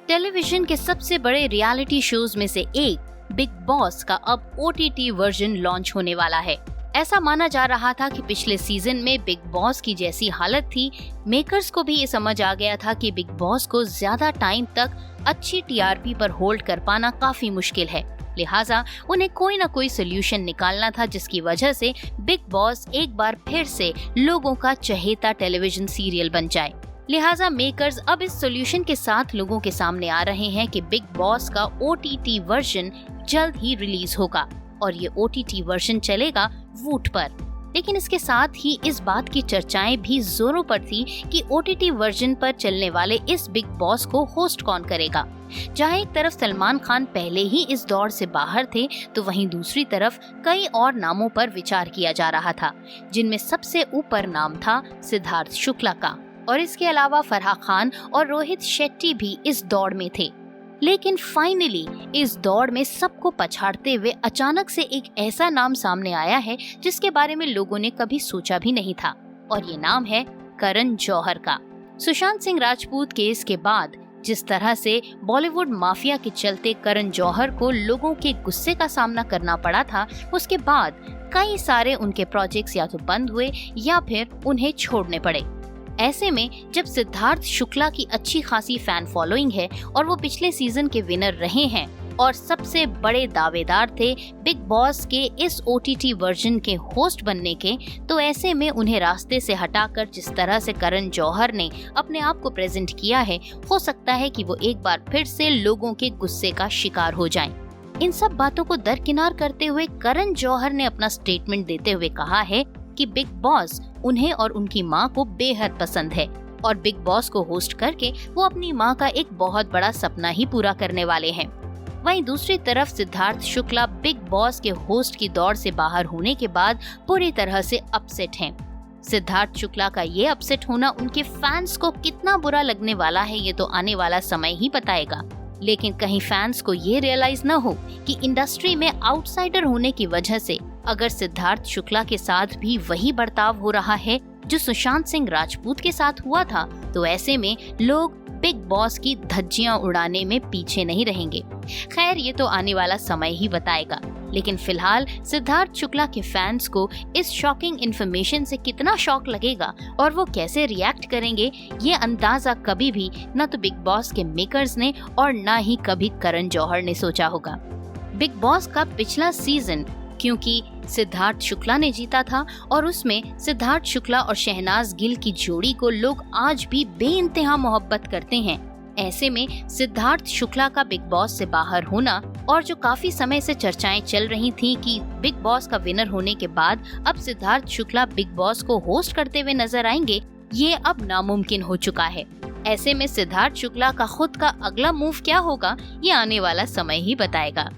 Television के सबसे बड़े रियलिटी शोज में से एक बिग बॉस का अब OTT वर्जन लॉन्च होने वाला है। ऐसा माना जा रहा था कि पिछले सीजन में बिग बॉस की जैसी हालत थी, मेकर्स को भी ये समझ आ गया था कि बिग बॉस को ज्यादा टाइम तक अच्छी TRP पर होल्ड कर पाना काफी मुश्किल है। लिहाजा उन्हें कोई न कोई सोल्यूशन निकालना था, जिसकी वजह से बिग बॉस एक बार फिर से लोगों का चहेता टेलीविजन सीरियल बन जाए। लिहाजा मेकर्स अब इस सोल्यूशन के साथ लोगों के सामने आ रहे हैं कि बिग बॉस का OTT वर्जन जल्द ही रिलीज होगा और ये OTT वर्जन चलेगा वूट पर। लेकिन इसके साथ ही इस बात की चर्चाएं भी जोरों पर थी कि OTT वर्जन पर चलने वाले इस बिग बॉस को होस्ट कौन करेगा। जहां एक तरफ सलमान खान पहले ही इस दौड़ से बाहर थे, तो वहीं दूसरी तरफ कई और नामों पर विचार किया जा रहा था, जिनमें सबसे ऊपर नाम था सिद्धार्थ शुक्ला का, और इसके अलावा फराह खान और रोहित शेट्टी भी इस दौड़ में थे। लेकिन फाइनली इस दौड़ में सबको पछाड़ते हुए अचानक से एक ऐसा नाम सामने आया है जिसके बारे में लोगों ने कभी सोचा भी नहीं था, और ये नाम है करण जौहर का। सुशांत सिंह राजपूत केस के बाद जिस तरह से बॉलीवुड माफिया के चलते करण जौहर को लोगों के गुस्से का सामना करना पड़ा था, उसके बाद कई सारे उनके प्रोजेक्ट्स या तो बंद हुए या फिर उन्हें छोड़ने पड़े। ऐसे में जब सिद्धार्थ शुक्ला की अच्छी खासी फैन फॉलोइंग है और वो पिछले सीजन के विनर रहे हैं और सबसे बड़े दावेदार थे बिग बॉस के इस OTT वर्जन के होस्ट बनने के, तो ऐसे में उन्हें रास्ते से हटाकर जिस तरह से करण जौहर ने अपने आप को प्रेजेंट किया है, हो सकता है कि वो एक बार फिर से लोगों के गुस्से का शिकार हो जाएं। इन सब बातों को दरकिनार करते हुए करण जौहर ने अपना स्टेटमेंट देते हुए कहा है कि बिग बॉस उन्हें और उनकी मां को बेहद पसंद है और बिग बॉस को होस्ट करके वो अपनी मां का एक बहुत बड़ा सपना ही पूरा करने वाले हैं। वहीं दूसरी तरफ सिद्धार्थ शुक्ला बिग बॉस के होस्ट की दौड़ से बाहर होने के बाद पूरी तरह से अपसेट हैं। सिद्धार्थ शुक्ला का ये अपसेट होना उनके फैंस को कितना बुरा लगने वाला है, ये तो आने वाला समय ही बताएगा। लेकिन कहीं फैंस को ये रियलाइज न हो कि इंडस्ट्री में आउटसाइडर होने की वजह से अगर सिद्धार्थ शुक्ला के साथ भी वही बर्ताव हो रहा है जो सुशांत सिंह राजपूत के साथ हुआ था, तो ऐसे में लोग बिग बॉस की धज्जियां उड़ाने में पीछे नहीं रहेंगे। खैर, ये तो आने वाला समय ही बताएगा। लेकिन फिलहाल सिद्धार्थ शुक्ला के फैंस को इस शॉकिंग इन्फॉर्मेशन से कितना शॉक लगेगा और वो कैसे रिएक्ट करेंगे, ये अंदाजा कभी भी न तो बिग बॉस के मेकर्स ने और न ही कभी करण जौहर ने सोचा होगा। बिग बॉस का पिछला सीजन क्योंकि सिद्धार्थ शुक्ला ने जीता था और उसमें सिद्धार्थ शुक्ला और शहनाज गिल की जोड़ी को लोग आज भी बेइंतहा मोहब्बत करते हैं। ऐसे में सिद्धार्थ शुक्ला का बिग बॉस से बाहर होना और जो काफी समय से चर्चाएं चल रही थी कि बिग बॉस का विनर होने के बाद अब सिद्धार्थ शुक्ला बिग बॉस को होस्ट करते हुए नजर आएंगे, ये अब नामुमकिन हो चुका है। ऐसे में सिद्धार्थ शुक्ला का खुद का अगला मूव क्या होगा, ये आने वाला समय ही बताएगा।